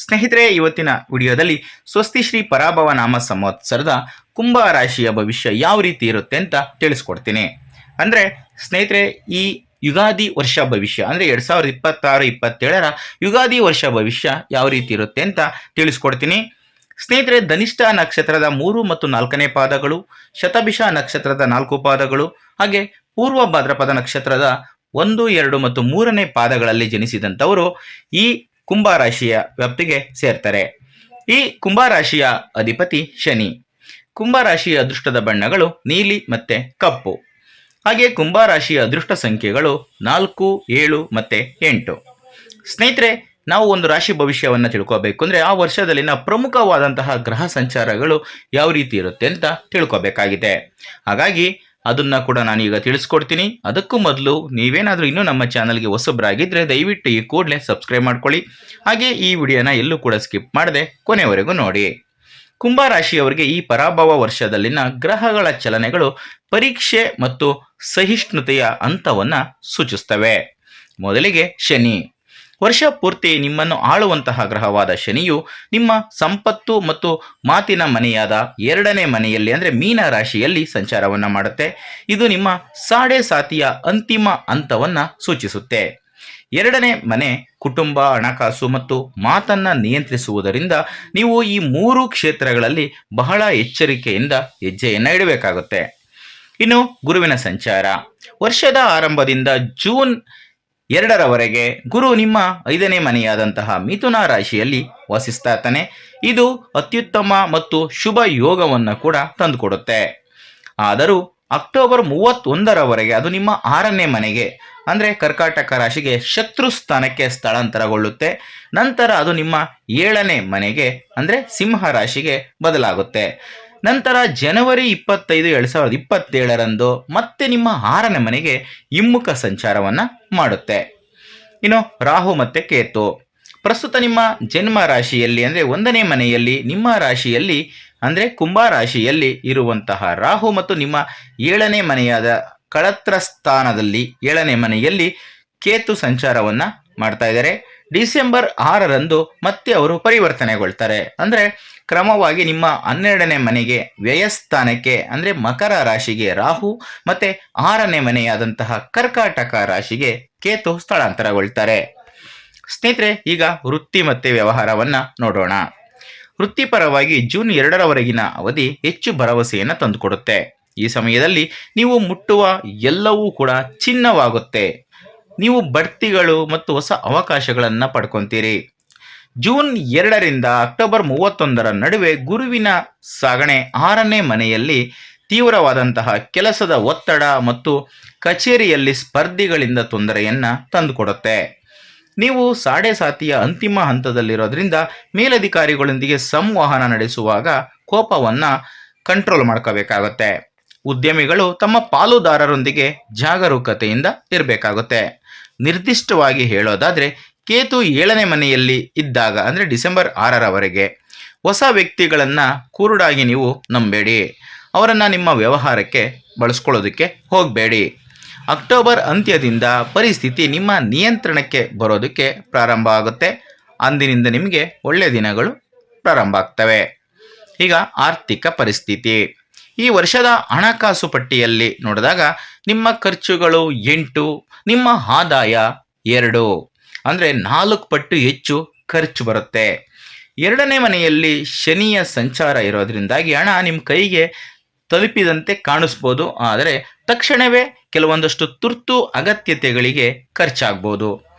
ಸ್ನೇಹಿತರೆ, ಇವತ್ತಿನ ವಿಡಿಯೋದಲ್ಲಿ ಸ್ವಸ್ತಿ ಶ್ರೀ ಪರಾಭವ ನಾಮ ಸಂವತ್ಸರದ ಕುಂಭ ರಾಶಿಯ ಭವಿಷ್ಯ ಯಾವ ರೀತಿ ಇರುತ್ತೆ ಅಂತ ತಿಳಿಸ್ಕೊಡ್ತೀನಿ. ಅಂದರೆ ಸ್ನೇಹಿತರೆ, ಈ ಯುಗಾದಿ ವರ್ಷ ಭವಿಷ್ಯ ಅಂದರೆ 2026-27ರ ಯುಗಾದಿ ವರ್ಷ ಭವಿಷ್ಯ ಯಾವ ರೀತಿ ಇರುತ್ತೆ ಅಂತ ತಿಳಿಸ್ಕೊಡ್ತೀನಿ. ಸ್ನೇಹಿತರೆ, ಧನಿಷ್ಠ ನಕ್ಷತ್ರದ 3 ಮತ್ತು 4ನೇ ಪಾದಗಳು, ಶತಭಿಷ ನಕ್ಷತ್ರದ 4 ಪಾದಗಳು, ಹಾಗೆ ಪೂರ್ವ ಭಾದ್ರಪದ ನಕ್ಷತ್ರದ 1, 2 ಮತ್ತು 3ನೇ ಪಾದಗಳಲ್ಲಿ ಜನಿಸಿದಂಥವರು ಈ ಕುಂಭರಾಶಿಯ ವ್ಯಾಪ್ತಿಗೆ ಸೇರ್ತಾರೆ. ಈ ಕುಂಭರಾಶಿಯ ಅಧಿಪತಿ ಶನಿ. ಕುಂಭರಾಶಿಯ ಅದೃಷ್ಟದ ಬಣ್ಣಗಳು ನೀಲಿ ಮತ್ತೆ ಕಪ್ಪು. ಹಾಗೆ ಕುಂಭರಾಶಿಯ ಅದೃಷ್ಟ ಸಂಖ್ಯೆಗಳು 4, 7 ಮತ್ತೆ 8. ಸ್ನೇಹಿತರೆ, ನಾವು ಒಂದು ರಾಶಿ ಭವಿಷ್ಯವನ್ನು ತಿಳ್ಕೋಬೇಕು ಅಂದರೆ ಆ ವರ್ಷದಲ್ಲಿನ ಪ್ರಮುಖವಾದಂತಹ ಗ್ರಹ ಸಂಚಾರಗಳು ಯಾವ ರೀತಿ ಇರುತ್ತೆ ಅಂತ ತಿಳ್ಕೋಬೇಕಾಗಿದೆ. ಹಾಗಾಗಿ ಅದನ್ನ ಕೂಡ ನಾನೀಗ ತಿಳಿಸ್ಕೊಡ್ತೀನಿ. ಅದಕ್ಕೂ ಮೊದಲು ನೀವೇನಾದರೂ ಇನ್ನೂ ನಮ್ಮ ಚಾನಲ್ಗೆ ಹೊಸಬರಾಗಿದ್ದರೆ ದಯವಿಟ್ಟು ಈ ಕೂಡಲೇ ಸಬ್ಸ್ಕ್ರೈಬ್ ಮಾಡ್ಕೊಳ್ಳಿ. ಹಾಗೆ ಈ ವಿಡಿಯೋನ ಎಲ್ಲೂ ಕೂಡ ಸ್ಕಿಪ್ ಮಾಡದೆ ಕೊನೆವರೆಗೂ ನೋಡಿ. ಕುಂಭರಾಶಿಯವರಿಗೆ ಈ ಪರಾಭವ ವರ್ಷದಲ್ಲಿನ ಗ್ರಹಗಳ ಚಲನೆಗಳು ಪರೀಕ್ಷೆ ಮತ್ತು ಸಹಿಷ್ಣುತೆಯ ಹಂತವನ್ನು ಸೂಚಿಸ್ತವೆ. ಮೊದಲಿಗೆ ಶನಿ. ವರ್ಷ ಪೂರ್ತಿ ನಿಮ್ಮನ್ನು ಆಳುವಂತಹ ಗ್ರಹವಾದ ಶನಿಯು ನಿಮ್ಮ ಸಂಪತ್ತು ಮತ್ತು ಮಾತಿನ ಮನೆಯಾದ 2ನೇ ಮನೆಯಲ್ಲಿ ಅಂದರೆ ಮೀನ ರಾಶಿಯಲ್ಲಿ ಸಂಚಾರವನ್ನು ಮಾಡುತ್ತೆ. ಇದು ನಿಮ್ಮ ಸಾಡೆ ಸಾತಿಯ ಅಂತಿಮ ಹಂತವನ್ನು ಸೂಚಿಸುತ್ತೆ. 2ನೇ ಮನೆ ಕುಟುಂಬ, ಹಣಕಾಸು ಮತ್ತು ಮಾತನ್ನು ನಿಯಂತ್ರಿಸುವುದರಿಂದ ನೀವು ಈ 3 ಕ್ಷೇತ್ರಗಳಲ್ಲಿ ಬಹಳ ಎಚ್ಚರಿಕೆಯಿಂದ ಹೆಜ್ಜೆಯನ್ನು ಇಡಬೇಕಾಗುತ್ತೆ. ಇನ್ನು ಗುರುವಿನ ಸಂಚಾರ. ವರ್ಷದ ಆರಂಭದಿಂದ ಜೂನ್ 2ರವರೆಗೆ ಗುರು ನಿಮ್ಮ 5ನೇ ಮನೆಯಾದಂತಹ ಮಿಥುನ ರಾಶಿಯಲ್ಲಿ ವಾಸಿಸ್ತಾ ಇರ್ತಾನೆ. ಇದು ಅತ್ಯುತ್ತಮ ಮತ್ತು ಶುಭ ಯೋಗವನ್ನು ಕೂಡ ತಂದುಕೊಡುತ್ತೆ. ಆದರೂ ಅಕ್ಟೋಬರ್ 31ರವರೆಗೆ ಅದು ನಿಮ್ಮ 6ನೇ ಮನೆಗೆ ಅಂದರೆ ಕರ್ಕಾಟಕ ರಾಶಿಗೆ ಶತ್ರು ಸ್ಥಾನಕ್ಕೆ ಸ್ಥಳಾಂತರಗೊಳ್ಳುತ್ತೆ. ನಂತರ ಅದು ನಿಮ್ಮ 7ನೇ ಮನೆಗೆ ಅಂದರೆ ಸಿಂಹ ರಾಶಿಗೆ ಬದಲಾಗುತ್ತೆ. ನಂತರ ಜನವರಿ 25, 2027ರಂದು ಮತ್ತೆ ನಿಮ್ಮ 6ನೇ ಮನೆಗೆ ಹಿಮ್ಮುಖ ಸಂಚಾರವನ್ನು ಮಾಡುತ್ತೆ. ಇನ್ನು ರಾಹು ಮತ್ತು ಕೇತು. ಪ್ರಸ್ತುತ ನಿಮ್ಮ ಜನ್ಮ ರಾಶಿಯಲ್ಲಿ ಅಂದರೆ 1ನೇ ಮನೆಯಲ್ಲಿ ನಿಮ್ಮ ರಾಶಿಯಲ್ಲಿ ಅಂದರೆ ಕುಂಭ ರಾಶಿಯಲ್ಲಿ ಇರುವಂತಹ ರಾಹು ಮತ್ತು ನಿಮ್ಮ 7ನೇ ಮನೆಯಾದ ಕಳತ್ರ ಸ್ಥಾನದಲ್ಲಿ 7ನೇ ಮನೆಯಲ್ಲಿ ಕೇತು ಸಂಚಾರವನ್ನು ಮಾಡ್ತಾ ಇದ್ದಾರೆ. ಡಿಸೆಂಬರ್ 6ರಂದು ಮತ್ತೆ ಅವರು ಪರಿವರ್ತನೆಗೊಳ್ತಾರೆ. ಅಂದರೆ ಕ್ರಮವಾಗಿ ನಿಮ್ಮ 12ನೇ ಮನೆಗೆ ವ್ಯಯಸ್ಥಾನಕ್ಕೆ ಅಂದರೆ ಮಕರ ರಾಶಿಗೆ ರಾಹು ಮತ್ತು 6ನೇ ಮನೆಯಾದಂತಹ ಕರ್ಕಾಟಕ ರಾಶಿಗೆ ಕೇತು ಸ್ಥಳಾಂತರಗೊಳ್ತಾರೆ. ಸ್ನೇಹಿತರೆ, ಈಗ ವೃತ್ತಿ ಮತ್ತು ವ್ಯವಹಾರವನ್ನು ನೋಡೋಣ. ವೃತ್ತಿಪರವಾಗಿ ಜೂನ್ 2ರವರೆಗಿನ ಅವಧಿ ಹೆಚ್ಚು ಭರವಸೆಯನ್ನು ತಂದುಕೊಡುತ್ತೆ. ಈ ಸಮಯದಲ್ಲಿ ನೀವು ಮುಟ್ಟುವ ಎಲ್ಲವೂ ಕೂಡ ಚಿನ್ನವಾಗುತ್ತೆ. ನೀವು ಬಡ್ತಿಗಳು ಮತ್ತು ಹೊಸ ಅವಕಾಶಗಳನ್ನು ಪಡ್ಕೊತೀರಿ. ಜೂನ್ 2ರಿಂದ ಅಕ್ಟೋಬರ್ 31ರ ನಡುವೆ ಗುರುವಿನ ಸಾಗಣೆ 6ನೇ ಮನೆಯಲ್ಲಿ ತೀವ್ರವಾದಂತಹ ಕೆಲಸದ ಒತ್ತಡ ಮತ್ತು ಕಚೇರಿಯಲ್ಲಿ ಸ್ಪರ್ಧಿಗಳಿಂದ ತೊಂದರೆಯನ್ನು ತಂದುಕೊಡುತ್ತೆ. ನೀವು ಸಾಡೆ ಸಾತಿಯ ಅಂತಿಮ ಹಂತದಲ್ಲಿರೋದ್ರಿಂದ ಮೇಲಧಿಕಾರಿಗಳೊಂದಿಗೆ ಸಂವಹನ ನಡೆಸುವಾಗ ಕೋಪವನ್ನು ಕಂಟ್ರೋಲ್ ಮಾಡ್ಕೋಬೇಕಾಗುತ್ತೆ. ಉದ್ಯಮಿಗಳು ತಮ್ಮ ಪಾಲುದಾರರೊಂದಿಗೆ ಜಾಗರೂಕತೆಯಿಂದ ಇರಬೇಕಾಗುತ್ತೆ. ನಿರ್ದಿಷ್ಟವಾಗಿ ಹೇಳೋದಾದರೆ ಕೇತು 7ನೇ ಮನೆಯಲ್ಲಿ ಇದ್ದಾಗ ಅಂದರೆ ಡಿಸೆಂಬರ್ 6ರವರೆಗೆ ಹೊಸ ವ್ಯಕ್ತಿಗಳನ್ನು ಕುರುಡಾಗಿ ನೀವು ನಂಬೇಡಿ. ಅವರನ್ನು ನಿಮ್ಮ ವ್ಯವಹಾರಕ್ಕೆ ಬಳಸ್ಕೊಳ್ಳೋದಕ್ಕೆ ಹೋಗಬೇಡಿ. ಅಕ್ಟೋಬರ್ ಅಂತ್ಯದಿಂದ ಪರಿಸ್ಥಿತಿ ನಿಮ್ಮ ನಿಯಂತ್ರಣಕ್ಕೆ ಬರೋದಕ್ಕೆ ಪ್ರಾರಂಭ ಆಗುತ್ತೆ. ಅಂದಿನಿಂದ ನಿಮಗೆ ಒಳ್ಳೆಯ ದಿನಗಳು ಪ್ರಾರಂಭ ಆಗ್ತವೆ. ಈಗ ಆರ್ಥಿಕ ಪರಿಸ್ಥಿತಿ. ಈ ವರ್ಷದ ಹಣಕಾಸು ಪಟ್ಟಿಯಲ್ಲಿ ನೋಡಿದಾಗ ನಿಮ್ಮ ಖರ್ಚುಗಳು 8, ನಿಮ್ಮ ಆದಾಯ 2 ಅಂದರೆ 4 ಪಟ್ಟು ಹೆಚ್ಚು ಖರ್ಚು ಬರುತ್ತೆ. 2ನೇ ಮನೆಯಲ್ಲಿ ಶನಿಯ ಸಂಚಾರ ಇರೋದ್ರಿಂದಾಗಿ ಹಣ ನಿಮ್ಮ ಕೈಗೆ ತಲುಪಿದಂತೆ ಕಾಣಿಸ್ಬೋದು. ಆದರೆ ತಕ್ಷಣವೇ ಕೆಲವೊಂದಷ್ಟು ತುರ್ತು ಅಗತ್ಯತೆಗಳಿಗೆ ಖರ್ಚಾಗ್ಬೋದು.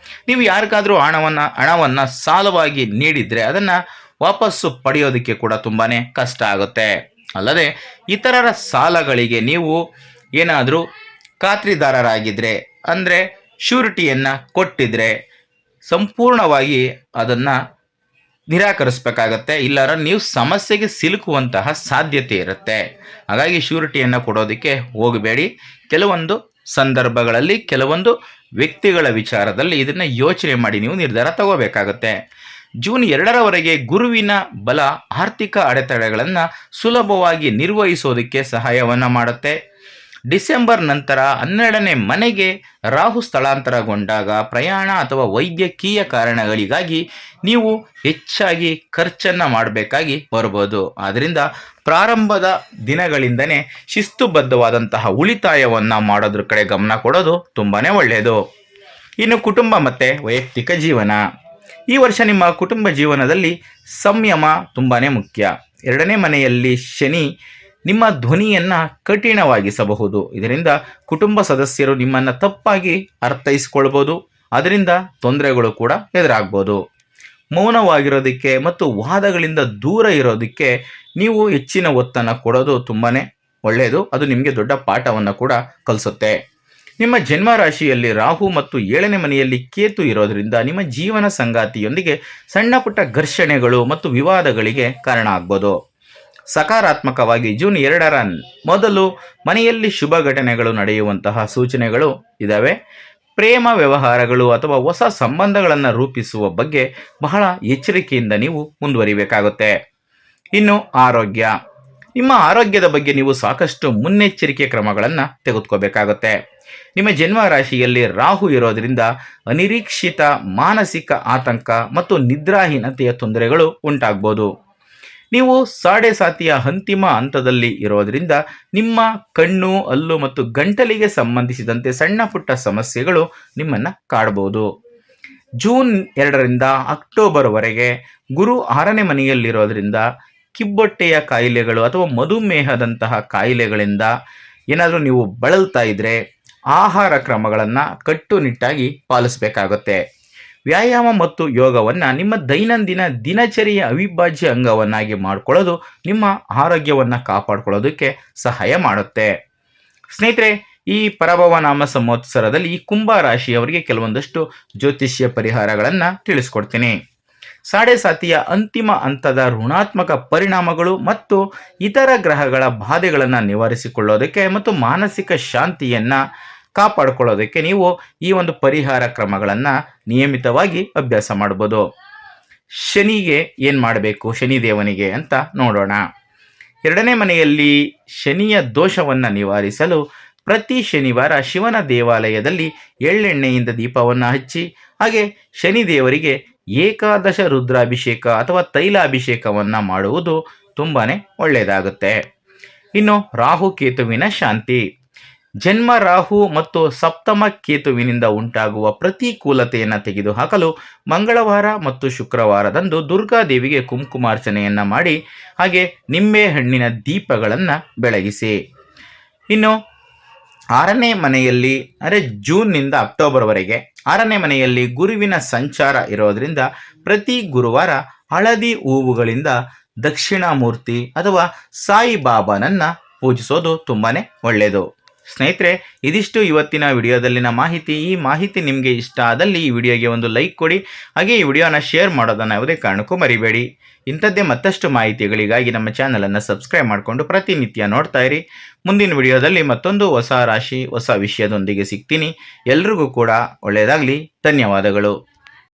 ನೀವು ಯಾರಿಗಾದರೂ ಹಣವನ್ನು ಸಾಲವಾಗಿ ನೀಡಿದರೆ ಅದನ್ನು ವಾಪಸ್ಸು ಪಡೆಯೋದಕ್ಕೆ ಕೂಡ ತುಂಬಾ ಕಷ್ಟ ಆಗುತ್ತೆ. ಅಲ್ಲದೆ ಇತರರ ಸಾಲಗಳಿಗೆ ನೀವು ಏನಾದರೂ ಖಾತ್ರಿದಾರರಾಗಿದ್ದರೆ ಅಂದರೆ ಶ್ಯೂರಿಟಿಯನ್ನು ಕೊಟ್ಟಿದ್ರೆ ಸಂಪೂರ್ಣವಾಗಿ ಅದನ್ನು ನಿರಾಕರಿಸಬೇಕಾಗತ್ತೆ. ಇಲ್ಲಾರ ನೀವು ಸಮಸ್ಯೆಗೆ ಸಿಲುಕುವಂತಹ ಸಾಧ್ಯತೆ ಇರುತ್ತೆ. ಹಾಗಾಗಿ ಶ್ಯೂರಿಟಿಯನ್ನು ಕೊಡೋದಕ್ಕೆ ಹೋಗಬೇಡಿ. ಕೆಲವೊಂದು ಸಂದರ್ಭಗಳಲ್ಲಿ ಕೆಲವೊಂದು ವ್ಯಕ್ತಿಗಳ ವಿಚಾರದಲ್ಲಿ ಇದನ್ನು ಯೋಚನೆ ಮಾಡಿ ನೀವು ನಿರ್ಧಾರ ತಗೋಬೇಕಾಗುತ್ತೆ. ಜೂನ್ 2ರವರೆಗೆ ಗುರುವಿನ ಬಲ ಆರ್ಥಿಕ ಅಡೆತಡೆಗಳನ್ನು ಸುಲಭವಾಗಿ ನಿರ್ವಹಿಸೋದಕ್ಕೆ ಸಹಾಯವನ್ನು ಮಾಡುತ್ತೆ. ಡಿಸೆಂಬರ್ ನಂತರ 12ನೇ ಮನೆಗೆ ರಾಹು ಸ್ಥಳಾಂತರಗೊಂಡಾಗ ಪ್ರಯಾಣ ಅಥವಾ ವೈದ್ಯಕೀಯ ಕಾರಣಗಳಿಗಾಗಿ ನೀವು ಹೆಚ್ಚಾಗಿ ಖರ್ಚನ್ನು ಮಾಡಬೇಕಾಗಿ ಬರ್ಬೋದು. ಆದ್ದರಿಂದ ಪ್ರಾರಂಭದ ದಿನಗಳಿಂದನೇ ಶಿಸ್ತುಬದ್ಧವಾದಂತಹ ಉಳಿತಾಯವನ್ನು ಮಾಡೋದ್ರ ಕಡೆ ಗಮನ ಕೊಡೋದು ತುಂಬಾ ಒಳ್ಳೆಯದು. ಇನ್ನು ಕುಟುಂಬ ಮತ್ತು ವೈಯಕ್ತಿಕ ಜೀವನ. ಈ ವರ್ಷ ನಿಮ್ಮ ಕುಟುಂಬ ಜೀವನದಲ್ಲಿ ಸಂಯಮ ತುಂಬಾ ಮುಖ್ಯ. 2ನೇ ಮನೆಯಲ್ಲಿ ಶನಿ ನಿಮ್ಮ ಧ್ವನಿಯನ್ನು ಕಠಿಣವಾಗಿಸಬಹುದು. ಇದರಿಂದ ಕುಟುಂಬ ಸದಸ್ಯರು ನಿಮ್ಮನ್ನು ತಪ್ಪಾಗಿ ಅರ್ಥೈಸ್ಕೊಳ್ಬೋದು. ಅದರಿಂದ ತೊಂದರೆಗಳು ಕೂಡ ಎದುರಾಗ್ಬೋದು. ಮೌನವಾಗಿರೋದಕ್ಕೆ ಮತ್ತು ವಾದಗಳಿಂದ ದೂರ ಇರೋದಕ್ಕೆ ನೀವು ಹೆಚ್ಚಿನ ಒತ್ತನ್ನು ಕೊಡೋದು ತುಂಬಾ ಒಳ್ಳೆಯದು. ಅದು ನಿಮಗೆ ದೊಡ್ಡ ಪಾಠವನ್ನು ಕೂಡ ಕಲಿಸುತ್ತೆ. ನಿಮ್ಮ ಜನ್ಮ ರಾಶಿಯಲ್ಲಿ ರಾಹು ಮತ್ತು 7ನೇ ಮನೆಯಲ್ಲಿ ಕೇತು ಇರೋದರಿಂದ ನಿಮ್ಮ ಜೀವನ ಸಂಗಾತಿಯೊಂದಿಗೆ ಸಣ್ಣ ಪುಟ್ಟ ಘರ್ಷಣೆಗಳು ಮತ್ತು ವಿವಾದಗಳಿಗೆ ಕಾರಣ ಆಗ್ಬೋದು. ಸಕಾರಾತ್ಮಕವಾಗಿ ಜೂನ್ 2ರ ಮೊದಲು ಮನೆಯಲ್ಲಿ ಶುಭ ಘಟನೆಗಳು ನಡೆಯುವಂತಹ ಸೂಚನೆಗಳು ಇದ್ದಾವೆ. ಪ್ರೇಮ ವ್ಯವಹಾರಗಳು ಅಥವಾ ಹೊಸ ಸಂಬಂಧಗಳನ್ನು ರೂಪಿಸುವ ಬಗ್ಗೆ ಬಹಳ ಎಚ್ಚರಿಕೆಯಿಂದ ನೀವು ಮುಂದುವರಿಬೇಕಾಗುತ್ತೆ. ಇನ್ನು ಆರೋಗ್ಯ. ನಿಮ್ಮ ಆರೋಗ್ಯದ ಬಗ್ಗೆ ನೀವು ಸಾಕಷ್ಟು ಮುನ್ನೆಚ್ಚರಿಕೆ ಕ್ರಮಗಳನ್ನು ತೆಗೆದುಕೋಬೇಕಾಗುತ್ತೆ. ನಿಮ್ಮ ಜನ್ಮ ರಾಶಿಯಲ್ಲಿ ರಾಹು ಇರೋದರಿಂದ ಅನಿರೀಕ್ಷಿತ ಮಾನಸಿಕ ಆತಂಕ ಮತ್ತು ನಿದ್ರಾಹೀನತೆಯ ತೊಂದರೆಗಳು ಉಂಟಾಗ್ಬೋದು. ನೀವು ಸಾಡೆಸಾತಿಯ ಅಂತಿಮ ಹಂತದಲ್ಲಿ ಇರೋದರಿಂದ ನಿಮ್ಮ ಕಣ್ಣು, ಹಲ್ಲು ಮತ್ತು ಗಂಟಲಿಗೆ ಸಂಬಂಧಿಸಿದಂತೆ ಸಣ್ಣ ಪುಟ್ಟ ಸಮಸ್ಯೆಗಳು ನಿಮ್ಮನ್ನು ಕಾಡಬಹುದು. ಜೂನ್ 2ರಿಂದ ಅಕ್ಟೋಬರ್ವರೆಗೆ ಗುರು 6ನೇ ಮನೆಯಲ್ಲಿರೋದ್ರಿಂದ ಕಿಬ್ಬೊಟ್ಟೆಯ ಕಾಯಿಲೆಗಳು ಅಥವಾ ಮಧುಮೇಹದಂತಹ ಕಾಯಿಲೆಗಳಿಂದ ಏನಾದರೂ ನೀವು ಬಳಲ್ತಾ ಇದ್ದರೆ ಆಹಾರ ಕ್ರಮಗಳನ್ನು ಕಟ್ಟುನಿಟ್ಟಾಗಿ ಪಾಲಿಸಬೇಕಾಗುತ್ತೆ. ವ್ಯಾಯಾಮ ಮತ್ತು ಯೋಗವನ್ನು ನಿಮ್ಮ ದೈನಂದಿನ ದಿನಚರಿಯ ಅವಿಭಾಜ್ಯ ಅಂಗವನ್ನಾಗಿ ಮಾಡಿಕೊಳ್ಳೋದು ನಿಮ್ಮ ಆರೋಗ್ಯವನ್ನು ಕಾಪಾಡಿಕೊಳ್ಳೋದಕ್ಕೆ ಸಹಾಯ ಮಾಡುತ್ತೆ. ಸ್ನೇಹಿತರೆ, ಈ ಪರಭವ ನಾಮ ಸಂವತ್ಸರದಲ್ಲಿ ಈ ಕುಂಭ ರಾಶಿಯವರಿಗೆ ಕೆಲವೊಂದಷ್ಟು ಜ್ಯೋತಿಷ್ಯ ಪರಿಹಾರಗಳನ್ನು ತಿಳಿಸ್ಕೊಡ್ತೀನಿ. ಸಾಡೆಸಾತಿಯ ಅಂತಿಮ ಹಂತದ ಋಣಾತ್ಮಕ ಪರಿಣಾಮಗಳು ಮತ್ತು ಇತರ ಗ್ರಹಗಳ ಬಾಧೆಗಳನ್ನು ನಿವಾರಿಸಿಕೊಳ್ಳೋದಕ್ಕೆ ಮತ್ತು ಮಾನಸಿಕ ಶಾಂತಿಯನ್ನು ಕಾಪಾಡಿಕೊಳ್ಳೋದಕ್ಕೆ ನೀವು ಈ ಒಂದು ಪರಿಹಾರ ಕ್ರಮಗಳನ್ನು ನಿಯಮಿತವಾಗಿ ಅಭ್ಯಾಸ ಮಾಡ್ಬೋದು. ಶನಿಗೆ ಏನು ಮಾಡಬೇಕು, ಶನಿದೇವನಿಗೆ ಅಂತ ನೋಡೋಣ. 2ನೇ ಮನೆಯಲ್ಲಿ ಶನಿಯ ದೋಷವನ್ನು ನಿವಾರಿಸಲು ಪ್ರತಿ ಶನಿವಾರ ಶಿವನ ದೇವಾಲಯದಲ್ಲಿ ಎಳ್ಳೆಣ್ಣೆಯಿಂದ ದೀಪವನ್ನು ಹಚ್ಚಿ ಹಾಗೆ ಶನಿದೇವರಿಗೆ ಏಕಾದಶ ರುದ್ರಾಭಿಷೇಕ ಅಥವಾ ತೈಲಾಭಿಷೇಕವನ್ನು ಮಾಡುವುದು ತುಂಬಾ ಒಳ್ಳೆಯದಾಗುತ್ತೆ. ಇನ್ನು ರಾಹುಕೇತುವಿನ ಶಾಂತಿ. ಜನ್ಮ ರಾಹು ಮತ್ತು ಸಪ್ತಮ ಕೇತುವಿನಿಂದ ಉಂಟಾಗುವ ಪ್ರತಿಕೂಲತೆಯನ್ನು ತೆಗೆದುಹಾಕಲು ಮಂಗಳವಾರ ಮತ್ತು ಶುಕ್ರವಾರದಂದು ದುರ್ಗಾದೇವಿಗೆ ಕುಂಕುಮಾರ್ಚನೆಯನ್ನು ಮಾಡಿ ಹಾಗೆ ನಿಂಬೆ ಹಣ್ಣಿನ ದೀಪಗಳನ್ನು ಬೆಳಗಿಸಿ. ಇನ್ನು 6ನೇ ಮನೆಯಲ್ಲಿ ಅಂದರೆ ಜೂನ್ನಿಂದ ಅಕ್ಟೋಬರ್ವರೆಗೆ 6ನೇ ಮನೆಯಲ್ಲಿ ಗುರುವಿನ ಸಂಚಾರ ಇರೋದರಿಂದ ಪ್ರತಿ ಗುರುವಾರ ಹಳದಿ ಹೂವುಗಳಿಂದ ದಕ್ಷಿಣಾಮೂರ್ತಿ ಅಥವಾ ಸಾಯಿಬಾಬಾನನ್ನು ಪೂಜಿಸೋದು ತುಂಬಾ ಒಳ್ಳೆಯದು. ಸ್ನೇಹಿತರೆ, ಇದಿಷ್ಟು ಇವತ್ತಿನ ವಿಡಿಯೋದಲ್ಲಿನ ಮಾಹಿತಿ. ಈ ಮಾಹಿತಿ ನಿಮಗೆ ಇಷ್ಟ ಆದಲ್ಲಿ ಈ ವಿಡಿಯೋಗೆ ಒಂದು ಲೈಕ್ ಕೊಡಿ, ಹಾಗೆ ಈ ವಿಡಿಯೋನ ಶೇರ್ ಮಾಡೋದನ್ನು ಯಾವುದೇ ಕಾರಣಕ್ಕೂ ಮರಿಬೇಡಿ. ಇಂಥದ್ದೇ ಮತ್ತಷ್ಟು ಮಾಹಿತಿಗಳಿಗಾಗಿ ನಮ್ಮ ಚಾನಲನ್ನು ಸಬ್ಸ್ಕ್ರೈಬ್ ಮಾಡಿಕೊಂಡು ಪ್ರತಿನಿತ್ಯ ನೋಡ್ತಾ ಇರಿ. ಮುಂದಿನ ವಿಡಿಯೋದಲ್ಲಿ ಮತ್ತೊಂದು ಹೊಸ ರಾಶಿ ಹೊಸ ವಿಷಯದೊಂದಿಗೆ ಸಿಗ್ತೀನಿ. ಎಲ್ರಿಗೂ ಕೂಡ ಒಳ್ಳೆಯದಾಗಲಿ. ಧನ್ಯವಾದಗಳು.